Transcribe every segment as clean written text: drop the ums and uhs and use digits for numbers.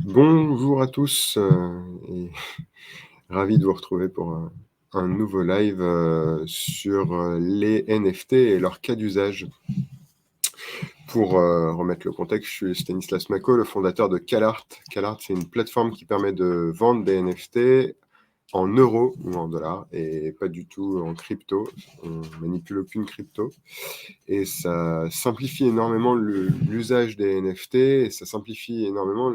Bonjour à tous et ravi de vous retrouver pour un nouveau live sur les NFT et leur cas d'usage. Pour remettre le contexte, je suis Stanislas Mako, le fondateur de CalArt. CalArt, c'est une plateforme qui permet de vendre des NFT en euros ou en dollars et pas du tout en crypto. On manipule aucune crypto. Et ça simplifie énormément l'usage des NFT et ça simplifie énormément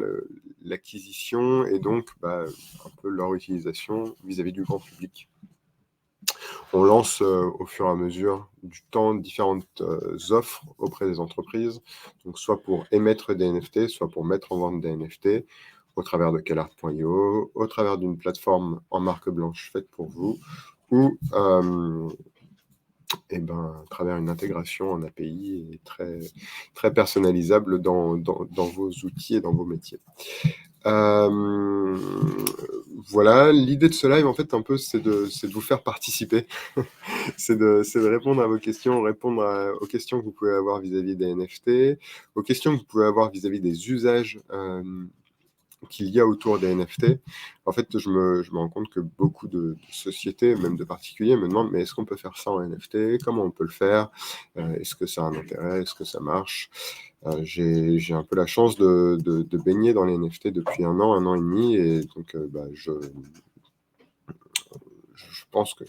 l'acquisition et donc un peu leur utilisation vis-à-vis du grand public. On lance au fur et à mesure du temps différentes offres auprès des entreprises, donc soit pour émettre des NFT, soit pour mettre en vente des NFT au travers de CalArt.io, au travers d'une plateforme en marque blanche faite pour vous, ou à travers une intégration en API et très, très personnalisable dans vos outils et dans vos métiers. Voilà, l'idée de ce live, en fait, un peu, c'est de vous faire participer. c'est de répondre à vos questions, répondre aux questions que vous pouvez avoir vis-à-vis des NFT, aux questions que vous pouvez avoir vis-à-vis des usages qu'il y a autour des NFT. En fait, je me rends compte que beaucoup de sociétés, même de particuliers, me demandent mais est-ce qu'on peut faire ça en NFT? Comment on peut le faire? Est-ce que ça a un intérêt? Est-ce que ça marche? J'ai un peu la chance de baigner dans les NFT depuis un an et demi, et donc je pense que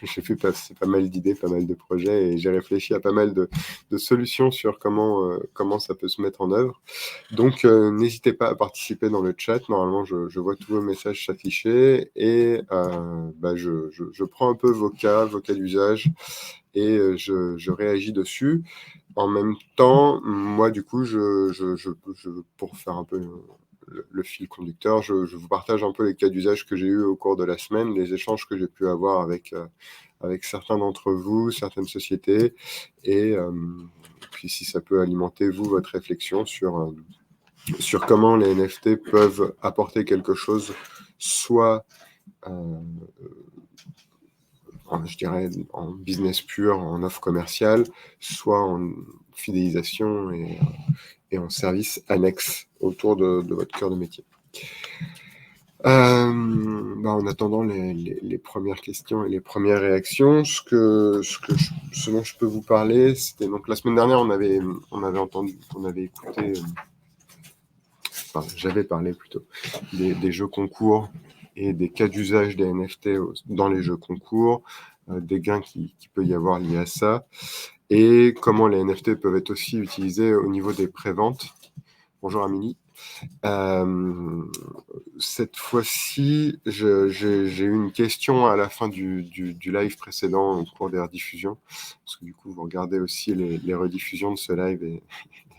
j'ai fait passer pas mal d'idées, pas mal de projets, et j'ai réfléchi à pas mal de solutions sur comment ça peut se mettre en œuvre. Donc, n'hésitez pas à participer dans le chat. Normalement, je vois tous vos messages s'afficher et je prends un peu vos cas d'usage et je réagis dessus. En même temps, moi, du coup, pour faire un peu le fil conducteur, je vous partage un peu les cas d'usage que j'ai eu au cours de la semaine, les échanges que j'ai pu avoir avec certains d'entre vous, certaines sociétés, et puis si ça peut alimenter, vous, votre réflexion sur comment les NFT peuvent apporter quelque chose, soit je dirais en business pur, en offre commerciale, soit en fidélisation et en service annexe autour de votre cœur de métier. En attendant les premières questions et les premières réactions, ce dont je peux vous parler, c'était donc la semaine dernière, on avait écouté, j'avais parlé plutôt des jeux concours et des cas d'usage des NFT dans les jeux concours, des gains qui peut y avoir liés à ça, et comment les NFT peuvent être aussi utilisés au niveau des préventes. Bonjour Amélie. Cette fois-ci, j'ai eu une question à la fin du live précédent au cours des rediffusions, parce que du coup, vous regardez aussi les rediffusions de ce live et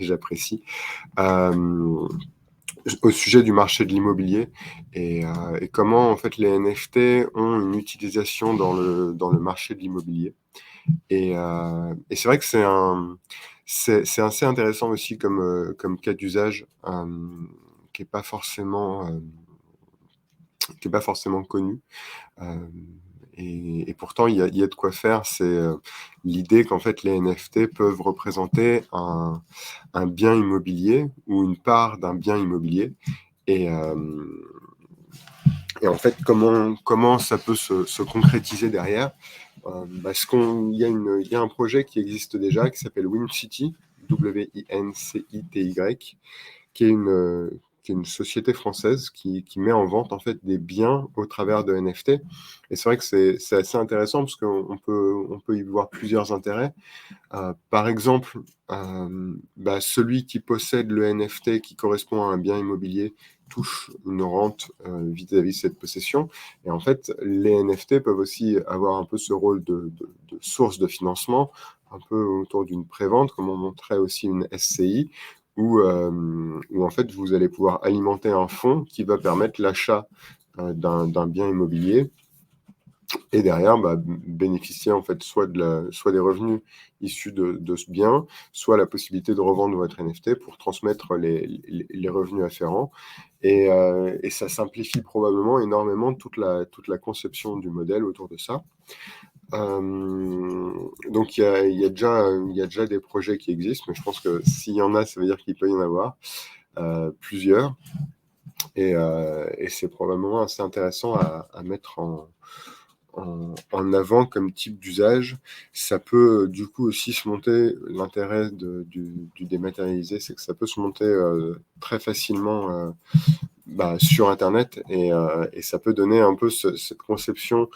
j'apprécie. Au sujet du marché de l'immobilier et comment en fait les NFT ont une utilisation dans le marché de l'immobilier. Et c'est vrai que c'est assez intéressant aussi comme cas d'usage qui n'est pas forcément connu. Et pourtant, il y a de quoi faire. C'est l'idée qu'en fait, les NFT peuvent représenter un bien immobilier ou une part d'un bien immobilier. Et en fait, comment ça peut se concrétiser derrière? Il y a un projet qui existe déjà qui s'appelle WinCity, WINCITY, qui est une société française qui met en vente en fait des biens au travers de NFT. Et c'est vrai que c'est assez intéressant parce qu'on peut y voir plusieurs intérêts. Par exemple, celui qui possède le NFT qui correspond à un bien immobilier touche une rente vis-à-vis de cette possession. Et en fait, les NFT peuvent aussi avoir un peu ce rôle de source de financement, un peu autour d'une prévente, comme on montrait aussi une SCI, où en fait, vous allez pouvoir alimenter un fonds qui va permettre l'achat d'un bien immobilier et derrière bénéficier en fait soit des revenus issus de ce bien, soit la possibilité de revendre votre NFT pour transmettre les revenus afférents. Et ça simplifie probablement énormément toute la conception du modèle autour de ça. Donc il y a déjà des projets qui existent, mais je pense que s'il y en a, ça veut dire qu'il peut y en avoir. plusieurs, et c'est probablement assez intéressant à mettre en avant comme type d'usage. Ça peut du coup aussi se monter, l'intérêt du dématérialisé, c'est que ça peut se monter très facilement sur Internet, et ça peut donner un peu cette conception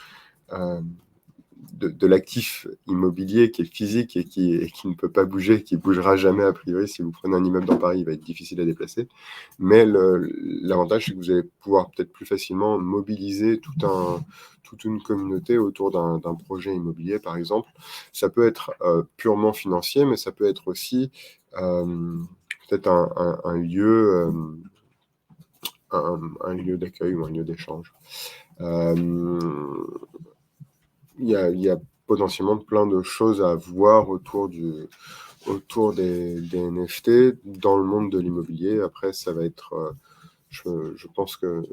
de l'actif immobilier qui est physique et qui ne peut pas bouger, qui ne bougera jamais a priori. Si vous prenez un immeuble dans Paris, il va être difficile à déplacer. Mais l'avantage, c'est que vous allez pouvoir peut-être plus facilement mobiliser toute une communauté autour d'un projet immobilier, par exemple. Ça peut être purement financier, mais ça peut être aussi peut-être un lieu, un lieu d'accueil ou un lieu d'échange. Il y a potentiellement plein de choses à voir autour des NFT dans le monde de l'immobilier. Après, ça va être, je crois que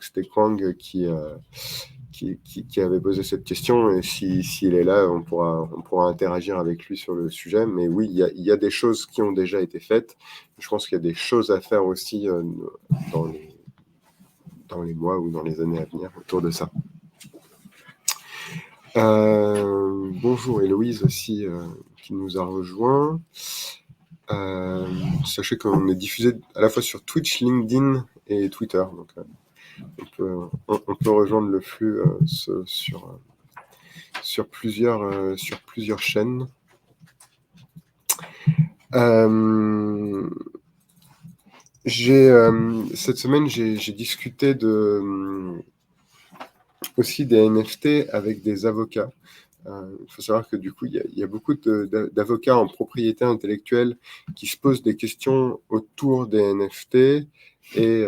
c'était Kwang qui avait posé cette question, et s'il est là, on pourra interagir avec lui sur le sujet. Mais oui, il y a des choses qui ont déjà été faites. Je pense qu'il y a des choses à faire aussi dans les mois ou dans les années à venir autour de ça. Bonjour Héloïse aussi, qui nous a rejoint. Sachez qu'on est diffusé à la fois sur Twitch, LinkedIn et Twitter. Donc, on peut rejoindre le flux sur plusieurs chaînes. Cette semaine, j'ai discuté aussi des NFT avec des avocats. Il faut savoir que du coup, il y a beaucoup d'avocats en propriété intellectuelle qui se posent des questions autour des NFT, et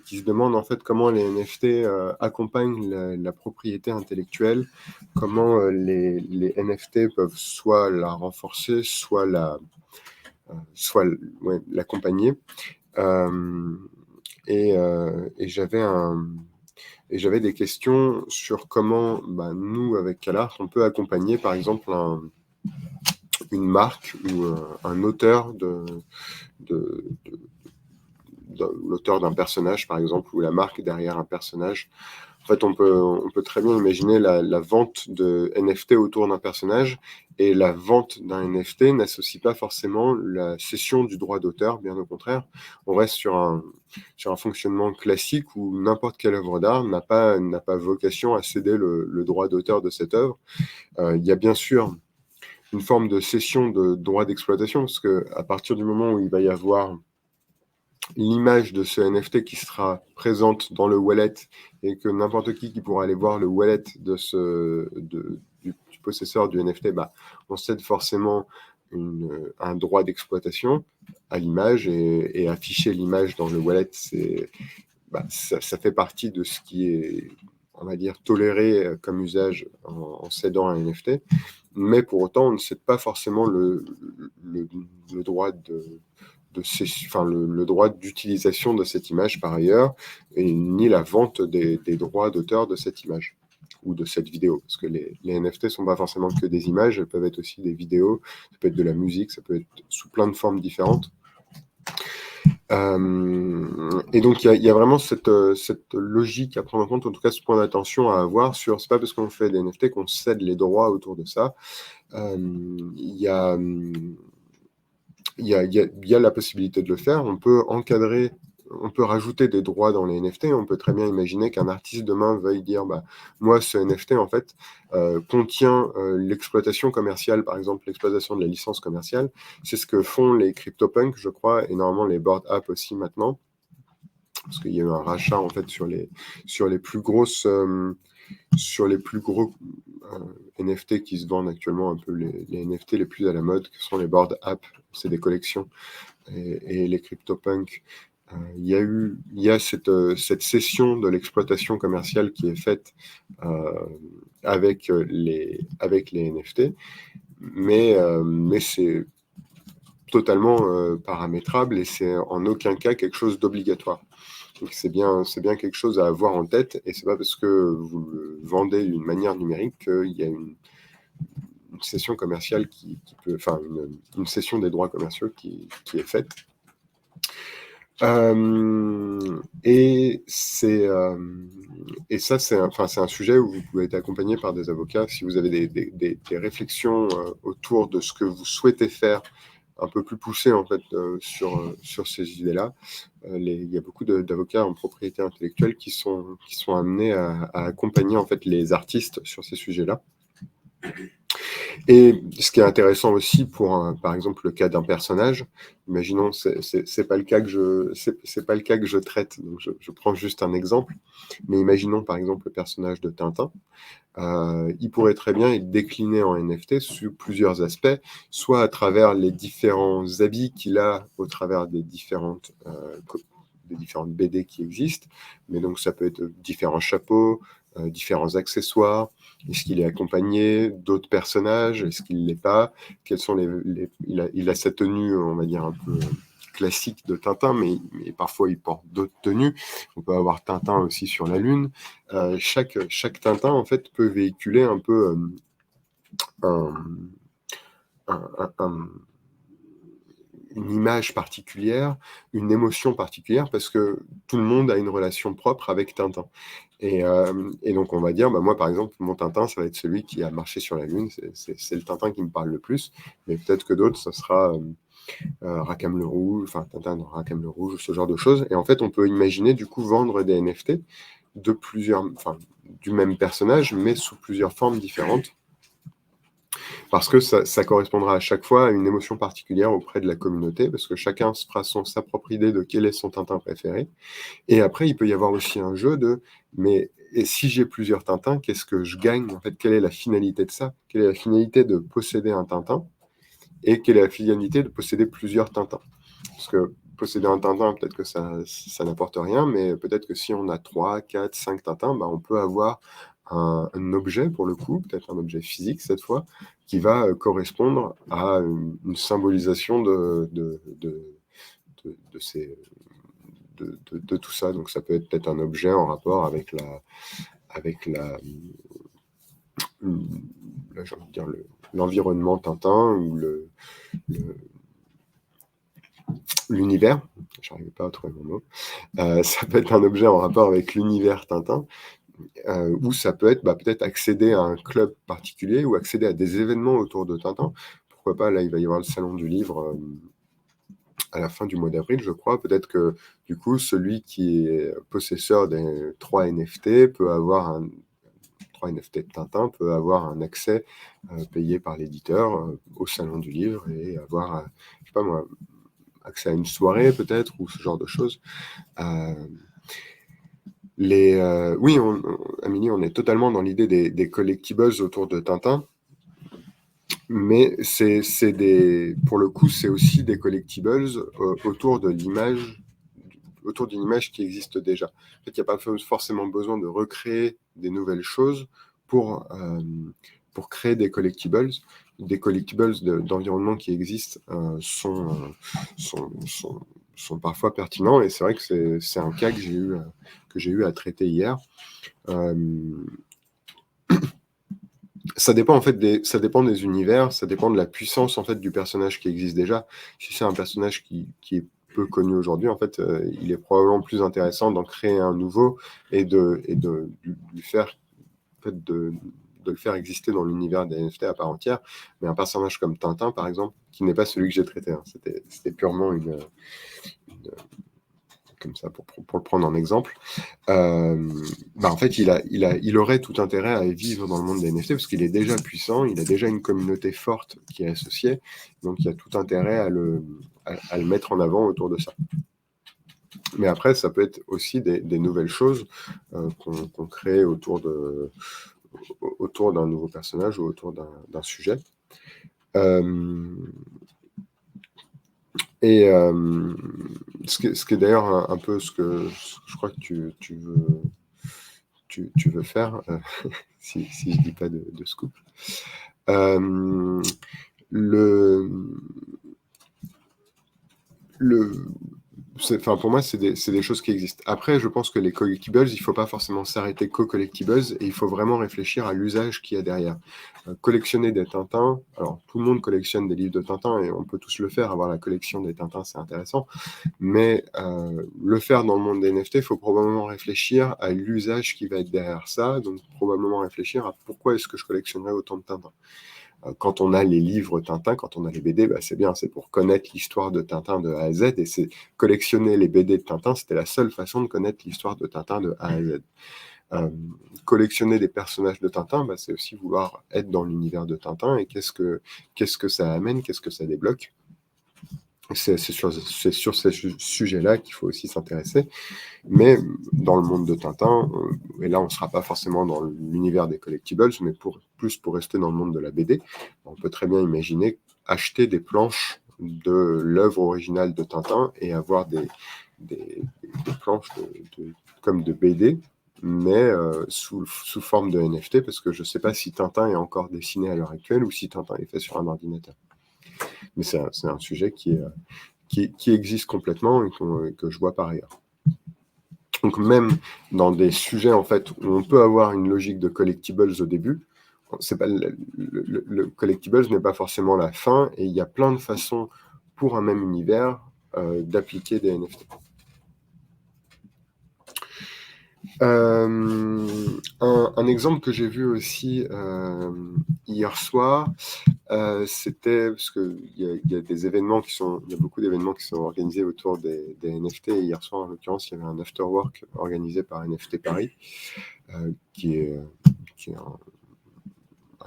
qui se demandent en fait comment les NFT accompagnent la propriété intellectuelle, comment les NFT peuvent soit la renforcer, soit l'accompagner. Et j'avais des questions sur comment nous, avec CalArt, on peut accompagner par exemple une marque ou un auteur l'auteur d'un personnage, par exemple, ou la marque derrière un personnage. En fait, on peut très bien imaginer la vente de NFT autour d'un personnage, et la vente d'un NFT n'associe pas forcément la cession du droit d'auteur, bien au contraire. On reste sur un fonctionnement classique où n'importe quelle œuvre d'art n'a pas vocation à céder le droit d'auteur de cette œuvre. Il y a bien sûr une forme de cession de droit d'exploitation, parce qu'à partir du moment où il va y avoir l'image de ce NFT qui sera présente dans le wallet, et que n'importe qui pourra aller voir le wallet du possesseur du NFT, on cède forcément un droit d'exploitation à l'image, et afficher l'image dans le wallet, ça fait partie de ce qui est, on va dire, toléré comme usage en cédant un NFT. Mais pour autant, on ne cède pas forcément le droit le droit d'utilisation de cette image par ailleurs, et ni la vente des droits d'auteur de cette image ou de cette vidéo, parce que les NFT ne sont pas forcément que des images, elles peuvent être aussi des vidéos, ça peut être de la musique, ça peut être sous plein de formes différentes. Et donc il y a vraiment cette logique à prendre en compte, en tout cas ce point d'attention à avoir sur, c'est pas parce qu'on fait des NFT qu'on cède les droits autour de ça. Il y a la possibilité de le faire. On peut encadrer, on peut rajouter des droits dans les NFT. On peut très bien imaginer qu'un artiste demain veuille dire moi, ce NFT, en fait, contient l'exploitation commerciale, par exemple, l'exploitation de la licence commerciale. C'est ce que font les CryptoPunks, je crois, et normalement les Bored Ape aussi maintenant, parce qu'il y a eu un rachat, en fait, sur les plus gros NFT qui se vendent actuellement, un peu les NFT les plus à la mode, qui sont les Bored Ape, c'est des collections, et les CryptoPunks. Il y a cette cession de l'exploitation commerciale qui est faite avec les NFT, mais c'est totalement paramétrable, et c'est en aucun cas quelque chose d'obligatoire. Donc c'est bien quelque chose à avoir en tête, et c'est pas parce que vous le vendez d'une manière numérique qu'il y a une cession commerciale qui peut, enfin une cession des droits commerciaux qui est faite. Et ça, c'est un sujet où vous pouvez être accompagné par des avocats si vous avez des réflexions autour de ce que vous souhaitez faire un peu plus poussées en fait sur ces idées-là. Il y a beaucoup d'avocats en propriété intellectuelle qui sont amenés à accompagner en fait les artistes sur ces sujets-là. Et ce qui est intéressant aussi pour, par exemple, le cas d'un personnage, imaginons, c'est pas le cas que je traite, donc je prends juste un exemple, mais imaginons par exemple le personnage de Tintin. Il pourrait très bien être décliné en NFT sous plusieurs aspects, soit à travers les différents habits qu'il a au travers des différentes BD qui existent, mais donc ça peut être différents chapeaux, différents accessoires. Est-ce qu'il est accompagné d'autres personnages? Est-ce qu'il ne l'est pas? Quels sont il a cette tenue, on va dire, un peu classique de Tintin, mais parfois il porte d'autres tenues. On peut avoir Tintin aussi sur la Lune. Chaque Tintin, en fait, peut véhiculer un peu un, un, une image particulière, une émotion particulière, parce que tout le monde a une relation propre avec Tintin. Et donc, on va dire, bah, moi, par exemple, mon Tintin, ça va être celui qui a marché sur la Lune, c'est le Tintin qui me parle le plus, mais peut-être que d'autres, ça sera Rackham le Rouge, enfin, Tintin dans Rackham le Rouge, ce genre de choses. Et en fait, on peut imaginer, du coup, vendre des NFT de du même personnage, mais sous plusieurs formes différentes, parce que ça correspondra à chaque fois à une émotion particulière auprès de la communauté, parce que chacun se fera sa propre idée de quel est son Tintin préféré. Et après, il peut y avoir aussi un jeu mais et si j'ai plusieurs Tintins, qu'est-ce que je gagne? En fait, quelle est la finalité de ça? Quelle est la finalité de posséder un Tintin? Et quelle est la finalité de posséder plusieurs Tintins? Parce que posséder un Tintin, peut-être que ça n'apporte rien, mais peut-être que si on a 3, 4, 5 Tintins, bah, on peut avoir un objet, pour le coup, peut-être un objet physique cette fois, qui va correspondre à une symbolisation de tout ça. Donc ça peut être peut-être un objet en rapport avec j'ai envie de dire l'environnement Tintin ou l'univers. J'arrive pas à trouver mon mot. Ça peut être un objet en rapport avec l'univers Tintin, ou ça peut être peut-être accéder à un club particulier ou accéder à des événements autour de Tintin. Pourquoi pas, là, il va y avoir le salon du livre à la fin du mois d'avril, je crois. Peut-être que, du coup, celui qui est possesseur des 3 NFT peut avoir 3 NFT de Tintin peut avoir un accès payé par l'éditeur au salon du livre et avoir, je sais pas moi, accès à une soirée peut-être, ou ce genre de choses. Oui, Amélie, on est totalement dans l'idée des collectibles autour de Tintin, mais pour le coup, c'est aussi des collectibles autour d'une image qui existe déjà. En fait, il n'y a pas forcément besoin de recréer des nouvelles choses pour créer des collectibles. Des collectibles d'environnement qui existent sont parfois pertinents, et c'est vrai que c'est un cas que j'ai eu à traiter hier. Ça dépend en fait ça dépend des univers, ça dépend de la puissance en fait du personnage qui existe déjà. Si c'est un personnage qui est peu connu aujourd'hui, en fait, il est probablement plus intéressant d'en créer un nouveau et de lui faire en fait, de le faire exister dans l'univers des NFT à part entière. Mais un personnage comme Tintin, par exemple, qui n'est pas celui que j'ai traité, hein, c'était purement comme ça pour le prendre en exemple. En fait, il aurait tout intérêt à vivre dans le monde des NFT parce qu'il est déjà puissant, il a déjà une communauté forte qui est associée, donc il y a tout intérêt à le mettre en avant autour de ça. Mais après, ça peut être aussi des nouvelles choses qu'on crée autour d'un nouveau personnage ou autour d'un sujet. Et ce qui est d'ailleurs un peu ce que je crois que tu veux faire, si je ne dis pas de scoop. Le Enfin, pour moi, c'est des choses qui existent. Après, je pense que les collectibles, il ne faut pas forcément s'arrêter qu'aux collectibles et il faut vraiment réfléchir à l'usage qu'il y a derrière. Collectionner des Tintins, alors tout le monde collectionne des livres de Tintin et on peut tous le faire, avoir la collection des Tintins, c'est intéressant, mais le faire dans le monde des NFT, il faut probablement réfléchir à l'usage qui va être derrière ça, donc probablement réfléchir à pourquoi est-ce que je collectionnerais autant de Tintins. Quand on a les livres Tintin, quand on a les BD, bah, c'est bien, c'est pour connaître l'histoire de Tintin de A à Z, et c'est collectionner les BD de Tintin, c'était la seule façon de connaître l'histoire de Tintin de A à Z. Collectionner des personnages de Tintin, bah, c'est aussi vouloir être dans l'univers de Tintin, et qu'est-ce que ça amène, qu'est-ce que ça débloque. C'est sur ces sujets-là qu'il faut aussi s'intéresser. Mais dans le monde de Tintin, et là on ne sera pas forcément dans l'univers des collectibles, mais plus pour rester dans le monde de la BD, on peut très bien imaginer acheter des planches de l'œuvre originale de Tintin et avoir des planches comme de BD, mais sous forme de NFT, parce que je ne sais pas si Tintin est encore dessiné à l'heure actuelle ou si Tintin est fait sur un ordinateur. Mais c'est un sujet qui existe complètement et que je vois par ailleurs. Donc même dans des sujets en fait où on peut avoir une logique de collectibles au début, c'est pas le collectibles n'est pas forcément la fin et il y a plein de façons pour un même univers d'appliquer des NFT. Un exemple que j'ai vu aussi hier soir, c'était parce qu'il y a des événements il y a beaucoup d'événements qui sont organisés autour des NFT. Et hier soir, en l'occurrence, il y avait un afterwork organisé par NFT Paris, qui est un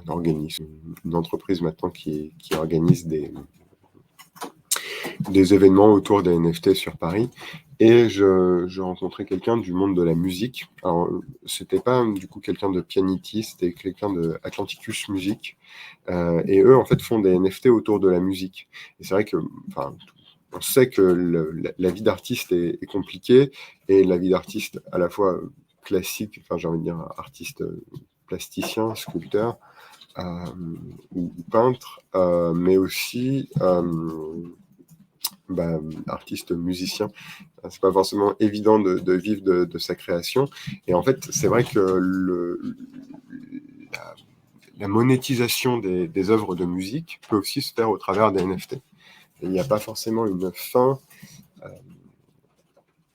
organisme, une entreprise maintenant qui organise des événements autour des NFT sur Paris. Et je rencontrais quelqu'un du monde de la musique. Alors, c'était pas du coup quelqu'un de Pianity, c'était quelqu'un de Atlanticus Music. Et eux, en fait, font des NFT autour de la musique. Et c'est vrai que, enfin, on sait que la vie d'artiste est compliquée, et la vie d'artiste à la fois classique, enfin, j'ai envie de dire artiste plasticien, sculpteur ou peintre, mais aussi artiste musicien. C'est pas forcément évident de vivre de sa création. Et en fait, c'est vrai que la monétisation des œuvres de musique peut aussi se faire au travers des NFT. Il n'y a pas forcément une fin.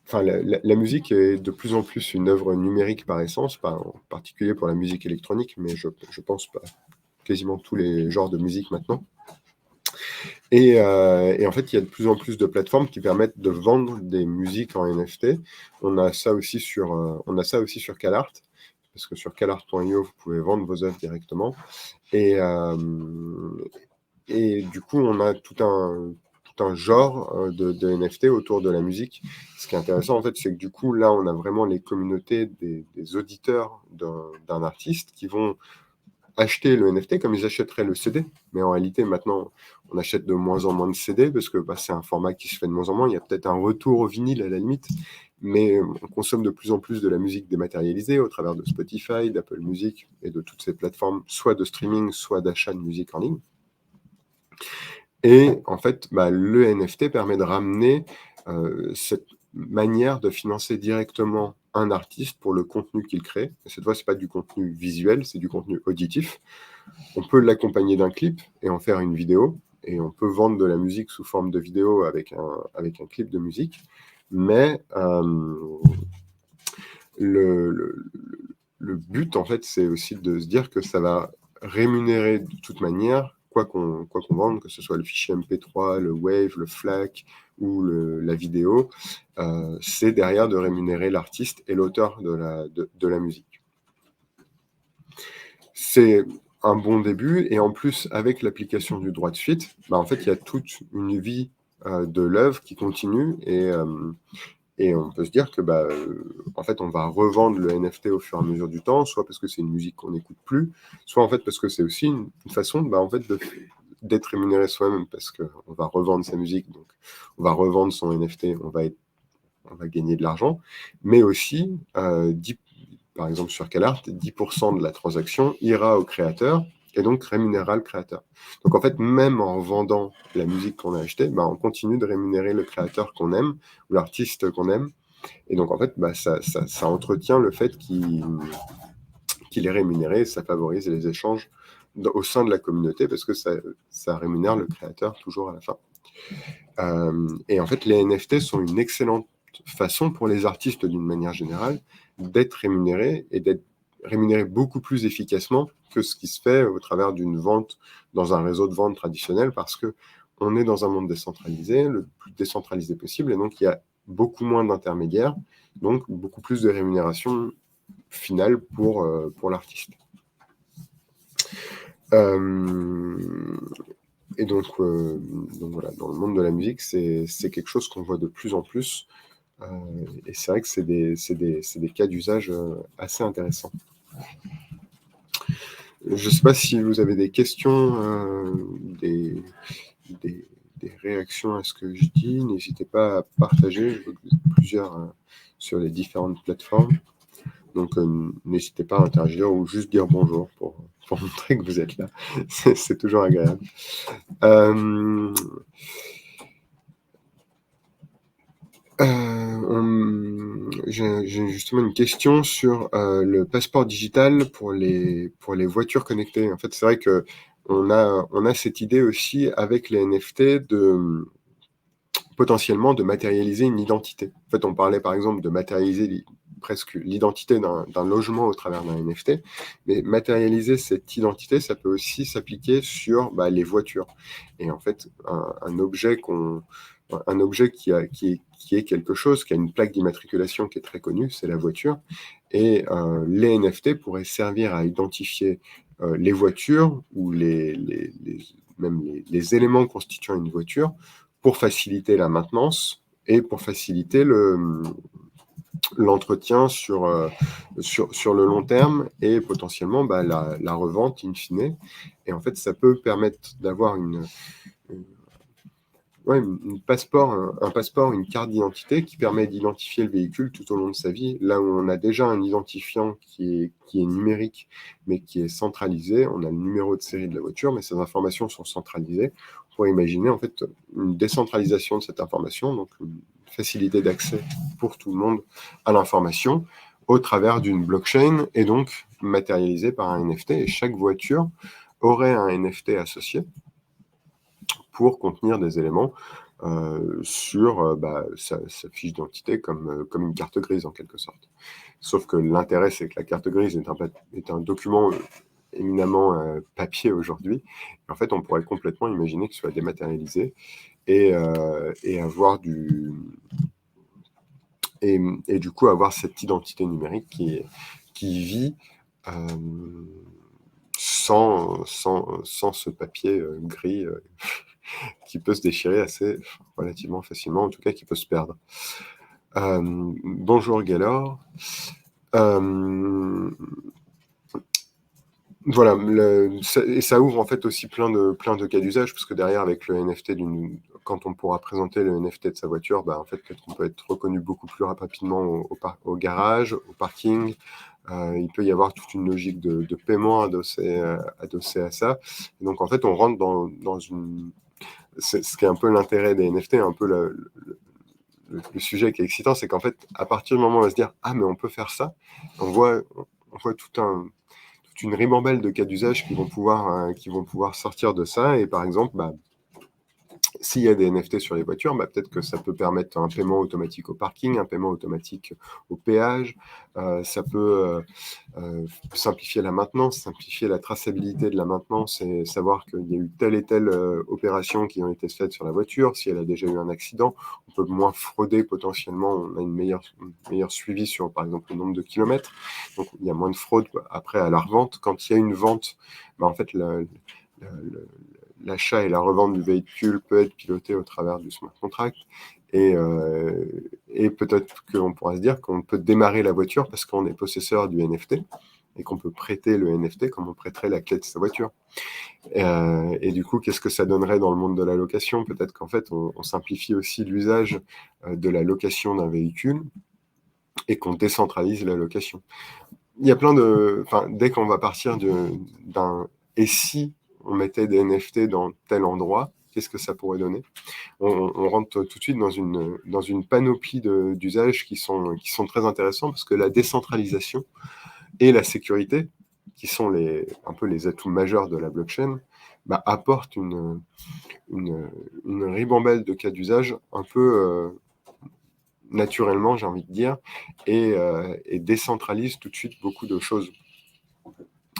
Enfin, la musique est de plus en plus une œuvre numérique par essence, pas en particulier pour la musique électronique, mais je pense pas quasiment tous les genres de musique maintenant. Et en fait, il y a de plus en plus de plateformes qui permettent de vendre des musiques en NFT. On a ça aussi sur CalArt, parce que sur calart.io, vous pouvez vendre vos œuvres directement. Et du coup, on a tout un genre de NFT autour de la musique. Ce qui est intéressant, en fait, c'est que du coup, là, on a vraiment les communautés des auditeurs d'un artiste qui vont acheter le NFT comme ils achèteraient le CD. Mais en réalité, maintenant, on achète de moins en moins de CD parce que c'est un format qui se fait de moins en moins. Il y a peut-être un retour au vinyle à la limite, mais on consomme de plus en plus de la musique dématérialisée au travers de Spotify, d'Apple Music et de toutes ces plateformes, soit de streaming, soit d'achat de musique en ligne. Et en fait, le NFT permet de ramener cette manière de financer directement un artiste pour le contenu qu'il crée. Et cette fois, c'est pas du contenu visuel, c'est du contenu auditif. On peut l'accompagner d'un clip et en faire une vidéo. Et on peut vendre de la musique sous forme de vidéo avec un clip de musique. Mais le but, en fait, c'est aussi de se dire que ça va rémunérer de toute manière, quoi qu'on vende, que ce soit le fichier MP3, le Wave, le FLAC ou la vidéo, c'est derrière de rémunérer l'artiste et l'auteur de la musique. C'est un bon début, et en plus, avec l'application du droit de suite, en fait, il y a toute une vie de l'œuvre qui continue, et on peut se dire que en fait, on va revendre le NFT au fur et à mesure du temps, soit parce que c'est une musique qu'on n'écoute plus, soit en fait parce que c'est aussi une façon en fait, d'être rémunéré soi-même, parce qu'on va revendre sa musique, donc on va revendre son NFT, on va gagner de l'argent, mais aussi, par exemple sur CalArt, 10% de la transaction ira au créateur, et donc rémunérera le créateur. Donc en fait, même en vendant la musique qu'on a achetée, on continue de rémunérer le créateur qu'on aime ou l'artiste qu'on aime. Et donc en fait, ça entretient le fait qu'il est rémunéré, ça favorise les échanges au sein de la communauté parce que ça rémunère le créateur toujours à la fin. Et en fait, les NFT sont une excellente façon pour les artistes d'une manière générale d'être rémunérés et d'être rémunérés beaucoup plus efficacement que ce qui se fait au travers d'une vente dans un réseau de vente traditionnel parce que on est dans un monde décentralisé, le plus décentralisé possible, et donc il y a beaucoup moins d'intermédiaires, donc beaucoup plus de rémunération finale pour l'artiste. Et donc voilà, dans le monde de la musique, c'est quelque chose qu'on voit de plus en plus. Et c'est vrai que c'est des cas d'usage assez intéressants. Je ne sais pas si vous avez des questions, des réactions à ce que je dis. N'hésitez pas à partager. Je vois que vous êtes plusieurs sur les différentes plateformes. Donc, n'hésitez pas à interagir ou juste dire bonjour pour montrer que vous êtes là. C'est toujours agréable. J'ai justement une question sur le passeport digital pour les voitures connectées. En fait, c'est vrai que on a cette idée aussi avec les NFT de potentiellement de matérialiser une identité. En fait, on parlait par exemple de matérialiser presque l'identité d'un logement au travers d'un NFT, mais matérialiser cette identité, ça peut aussi s'appliquer sur les voitures. Et en fait, un objet qui est quelque chose, qui a une plaque d'immatriculation qui est très connue, c'est la voiture. Et les NFT pourraient servir à identifier les voitures ou même les éléments constituant une voiture pour faciliter la maintenance et pour faciliter l'entretien sur le long terme et potentiellement la revente in fine. Et en fait, ça peut permettre d'avoir un passeport, une carte d'identité qui permet d'identifier le véhicule tout au long de sa vie. Là où on a déjà un identifiant qui est numérique, mais qui est centralisé, on a le numéro de série de la voiture, mais ces informations sont centralisées. On pourrait imaginer en fait une décentralisation de cette information, donc une facilité d'accès pour tout le monde à l'information au travers d'une blockchain et donc matérialisée par un NFT. Et chaque voiture aurait un NFT associé pour contenir des éléments sur sa fiche d'identité comme une carte grise en quelque sorte. Sauf que l'intérêt, c'est que la carte grise est un document éminemment papier aujourd'hui. En fait, on pourrait complètement imaginer qu'il soit dématérialisé et avoir et du coup avoir cette identité numérique qui vit sans ce papier gris qui peut se déchirer assez relativement facilement, en tout cas qui peut se perdre. Bonjour Gaylor. Voilà, ça ouvre en fait aussi plein de cas d'usage, parce que derrière, avec le NFT, quand on pourra présenter le NFT de sa voiture, en fait, peut-être qu'on peut être reconnu beaucoup plus rapidement au garage, au parking. Il peut y avoir toute une logique de paiement adossée à ça. Et donc, en fait, on rentre dans une... C'est ce qui est un peu l'intérêt des NFT, un peu le sujet qui est excitant, c'est qu'en fait, à partir du moment où on va se dire « Ah, mais on peut faire ça », on voit toute une ribambelle de cas d'usage qui vont pouvoir sortir de ça. Et par exemple, s'il y a des NFT sur les voitures, peut-être que ça peut permettre un paiement automatique au parking, un paiement automatique au péage. Ça peut simplifier la maintenance, simplifier la traçabilité de la maintenance et savoir qu'il y a eu telle et telle opération qui ont été faites sur la voiture. Si elle a déjà eu un accident, on peut moins frauder potentiellement. On a une meilleure suivi sur, par exemple, le nombre de kilomètres. Donc, il y a moins de fraude après à la revente. Quand il y a une vente, en fait, l'achat et la revente du véhicule peut être piloté au travers du smart contract. Et peut-être qu'on pourra se dire qu'on peut démarrer la voiture parce qu'on est possesseur du NFT et qu'on peut prêter le NFT comme on prêterait la clé de sa voiture. Et du coup, qu'est-ce que ça donnerait dans le monde de la location? Peut-être qu'en fait, on simplifie aussi l'usage de la location d'un véhicule et qu'on décentralise la location. Il y a plein de... Enfin, dès qu'on va partir d'un et si on mettait des NFT dans tel endroit, qu'est-ce que ça pourrait donner? On rentre tout de suite dans une panoplie d'usages qui sont très intéressants, parce que la décentralisation et la sécurité, qui sont un peu les atouts majeurs de la blockchain, bah, apportent une ribambelle de cas d'usage un peu naturellement, j'ai envie de dire, et décentralise tout de suite beaucoup de choses.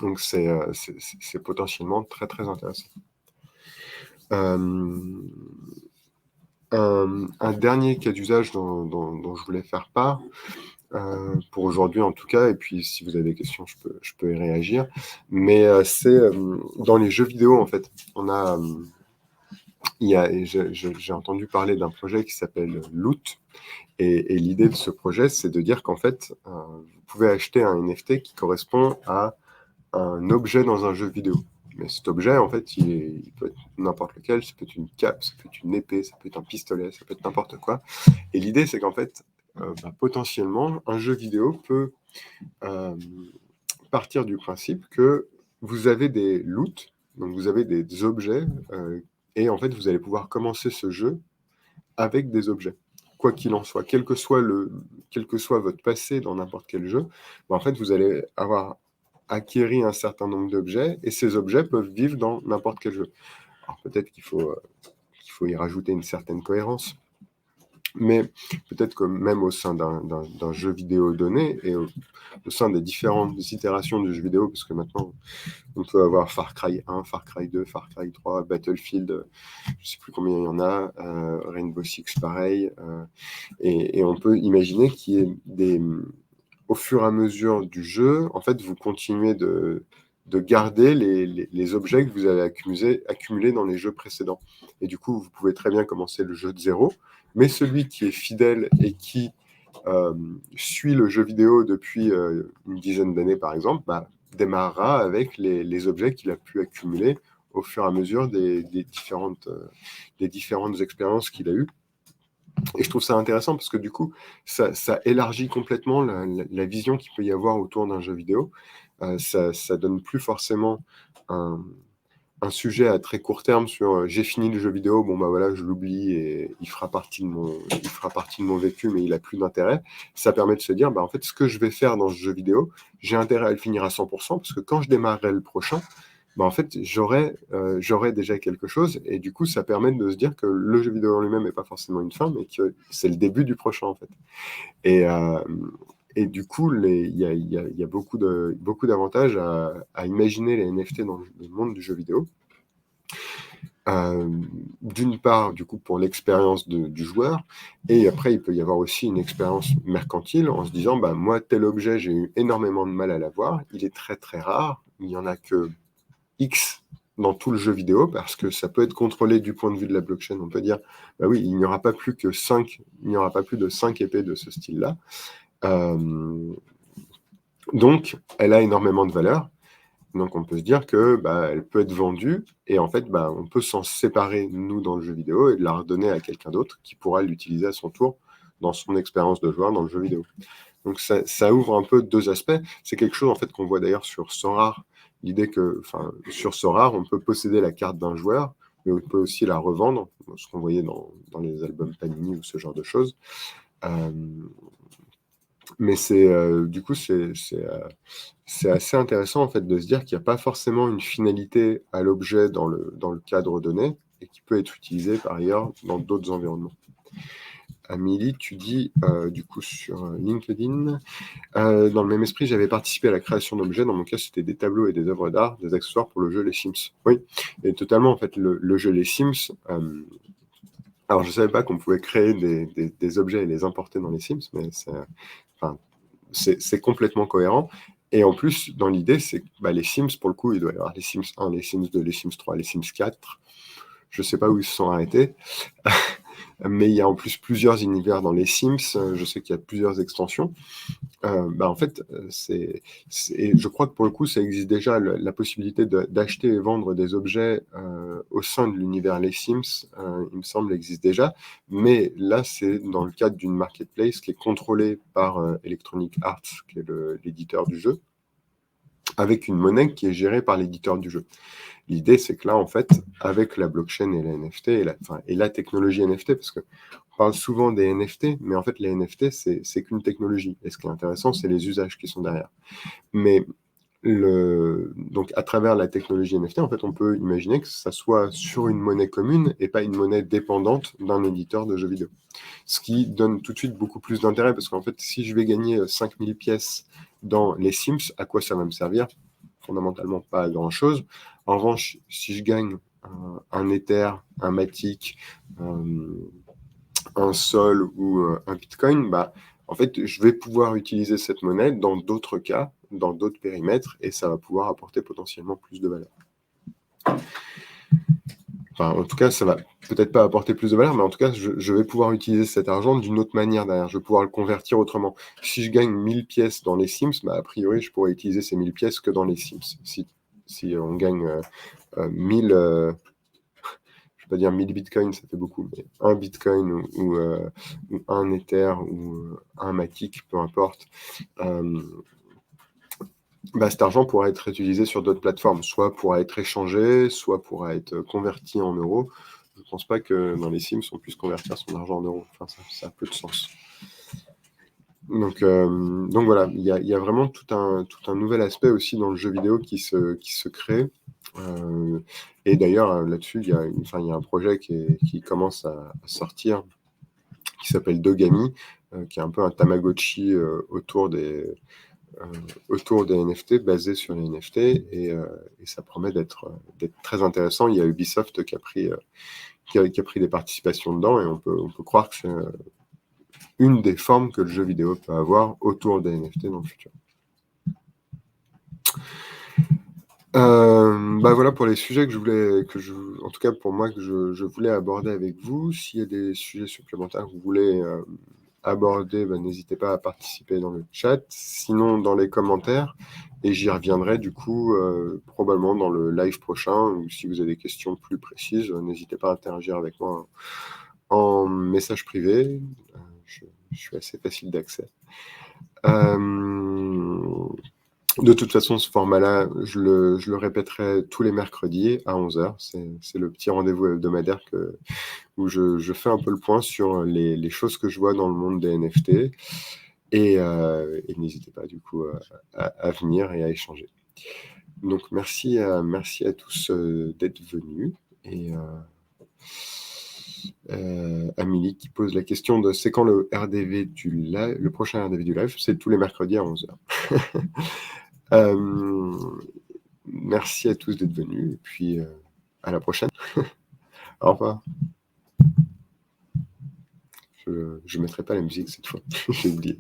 Donc c'est potentiellement très très intéressant. Un dernier cas d'usage dont je voulais faire part, pour aujourd'hui en tout cas, et puis si vous avez des questions, je peux y réagir, mais c'est dans les jeux vidéo en fait. J'ai entendu parler d'un projet qui s'appelle Loot, et l'idée de ce projet, c'est de dire qu'en fait, vous pouvez acheter un NFT qui correspond à un objet dans un jeu vidéo. Mais cet objet, en fait, il peut être n'importe lequel, ça peut être une cape, ça peut être une épée, ça peut être un pistolet, ça peut être n'importe quoi. Et l'idée, c'est qu'en fait, potentiellement, un jeu vidéo peut partir du principe que vous avez des loots, donc vous avez des objets, et en fait, vous allez pouvoir commencer ce jeu avec des objets. Quoi qu'il en soit, quel que soit votre passé dans n'importe quel jeu, en fait, vous allez avoir acquérir un certain nombre d'objets, et ces objets peuvent vivre dans n'importe quel jeu. Alors peut-être qu'il faut y rajouter une certaine cohérence, mais peut-être que même au sein d'un jeu vidéo donné, et au sein des différentes itérations du jeu vidéo, parce que maintenant, on peut avoir Far Cry 1, Far Cry 2, Far Cry 3, Battlefield, je ne sais plus combien il y en a, Rainbow Six pareil, et on peut imaginer qu'il y ait au fur et à mesure du jeu, en fait, vous continuez de garder les objets que vous avez accumulés dans les jeux précédents. Et du coup, vous pouvez très bien commencer le jeu de zéro, mais celui qui est fidèle et qui suit le jeu vidéo depuis une dizaine d'années, par exemple, bah, démarrera avec les objets qu'il a pu accumuler au fur et à mesure des différentes expériences qu'il a eues. Et je trouve ça intéressant parce que du coup, ça élargit complètement la vision qu'il peut y avoir autour d'un jeu vidéo. Ça donne plus forcément un sujet à très court terme sur j'ai fini le jeu vidéo, bon bah voilà, je l'oublie et il fera partie de mon vécu, mais il a plus d'intérêt. Ça permet de se dire, bah en fait, ce que je vais faire dans ce jeu vidéo, j'ai intérêt à le finir à 100%, parce que quand je démarrerai le prochain, bah en fait, j'aurai déjà quelque chose, et du coup, ça permet de se dire que le jeu vidéo en lui-même n'est pas forcément une fin, mais que c'est le début du prochain, en fait. Et, euh, et du coup, il y a beaucoup d'avantages à imaginer les NFT dans le monde du jeu vidéo. D'une part, du coup, pour l'expérience du joueur, et après, il peut y avoir aussi une expérience mercantile en se disant, bah, moi, tel objet, j'ai eu énormément de mal à l'avoir, il est très très rare, il n'y en a que X dans tout le jeu vidéo, parce que ça peut être contrôlé du point de vue de la blockchain. On peut dire, bah oui, il n'y aura pas plus de 5 épées de ce style-là. Donc, elle a énormément de valeur. Donc, on peut se dire que bah, elle peut être vendue, et en fait, bah, on peut s'en séparer, nous, dans le jeu vidéo, et de la redonner à quelqu'un d'autre qui pourra l'utiliser à son tour dans son expérience de joueur dans le jeu vidéo. Donc, ça ouvre un peu deux aspects. C'est quelque chose, en fait, qu'on voit d'ailleurs sur Sorare. L'idée que, sur Sorare, on peut posséder la carte d'un joueur, mais on peut aussi la revendre, ce qu'on voyait dans les albums Panini ou ce genre de choses. Mais du coup, c'est assez intéressant en fait de se dire qu'il n'y a pas forcément une finalité à l'objet dans le cadre donné, et qui peut être utilisé par ailleurs dans d'autres environnements. Amélie, tu dis du coup sur LinkedIn, dans le même esprit, j'avais participé à la création d'objets. Dans mon cas, c'était des tableaux et des œuvres d'art, des accessoires pour le jeu Les Sims. Oui, et totalement en fait, le jeu Les Sims. Alors, je ne savais pas qu'on pouvait créer des objets et les importer dans les Sims, mais c'est complètement cohérent. Et en plus, dans l'idée, c'est que bah, les Sims, pour le coup, il doit y avoir les Sims 1, les Sims 2, les Sims 3, les Sims 4. Je ne sais pas où ils se sont arrêtés. Mais il y a en plus plusieurs univers dans les Sims. Je sais qu'il y a plusieurs extensions. Bah, en fait, je crois que pour le coup, ça existe déjà, la possibilité d'acheter et vendre des objets au sein de l'univers Les Sims, il me semble, existe déjà. Mais là, c'est dans le cadre d'une marketplace qui est contrôlée par Electronic Arts, qui est l'éditeur du jeu. avec une monnaie qui est gérée par l'éditeur du jeu. L'idée, c'est que là, en fait, avec la blockchain et la NFT, et la technologie NFT, parce qu'on parle souvent des NFT, mais en fait, les NFT, c'est qu'une technologie. Et ce qui est intéressant, c'est les usages qui sont derrière. Mais donc, à travers la technologie NFT, en fait, on peut imaginer que ça soit sur une monnaie commune et pas une monnaie dépendante d'un éditeur de jeux vidéo. Ce qui donne tout de suite beaucoup plus d'intérêt, parce qu'en fait, si je vais gagner 5000 pièces dans les Sims, à quoi ça va me servir? Fondamentalement, pas à grand-chose. En revanche, si je gagne un Ether, un Matic, un Sol ou un Bitcoin, bah, en fait, je vais pouvoir utiliser cette monnaie dans d'autres cas, dans d'autres périmètres, et ça va pouvoir apporter potentiellement plus de valeur. Enfin, en tout cas, ça va peut-être pas apporter plus de valeur, mais en tout cas, je vais pouvoir utiliser cet argent d'une autre manière derrière. Je vais pouvoir le convertir autrement. Si je gagne 1000 pièces dans les Sims, bah, a priori, je pourrais utiliser ces 1000 pièces que dans les Sims. Si on gagne 1000, je vais pas dire 1000 bitcoins, ça fait beaucoup, mais un bitcoin ou un Ether ou un Matic, peu importe, bah, cet argent pourra être utilisé sur d'autres plateformes, soit pourra être échangé, soit pourra être converti en euros. Je ne pense pas que dans les Sims, on puisse convertir son argent en euros. Enfin, ça a peu de sens. Donc voilà, il y a vraiment tout un nouvel aspect aussi dans le jeu vidéo qui se crée. Et d'ailleurs, là-dessus, il y a un projet qui commence à sortir, qui s'appelle Dogami, qui est un peu un Tamagotchi autour des NFT, basé sur les NFT, et ça promet d'être très intéressant. Il y a Ubisoft qui a pris des participations dedans, et on peut croire que c'est une des formes que le jeu vidéo peut avoir autour des NFT dans le futur. Bah voilà pour les sujets en tout cas pour moi, que je voulais aborder avec vous. S'il y a des sujets supplémentaires que vous voulez aborder, bah, n'hésitez pas à participer dans le chat, sinon dans les commentaires, et j'y reviendrai du coup probablement dans le live prochain, ou si vous avez des questions plus précises, n'hésitez pas à interagir avec moi en message privé. Je suis assez facile d'accès. De toute façon, ce format-là, je le répéterai tous les mercredis à 11h. C'est le petit rendez-vous hebdomadaire où je fais un peu le point sur les choses que je vois dans le monde des NFT. Et n'hésitez pas, du coup, à venir et à échanger. Donc, merci à tous d'être venus. Et Amélie qui pose la question de c'est quand le RDV du live, le prochain RDV du live? C'est tous les mercredis à 11h. Merci à tous d'être venus, et puis à la prochaine. Au revoir. Je ne mettrai pas la musique cette fois, j'ai oublié.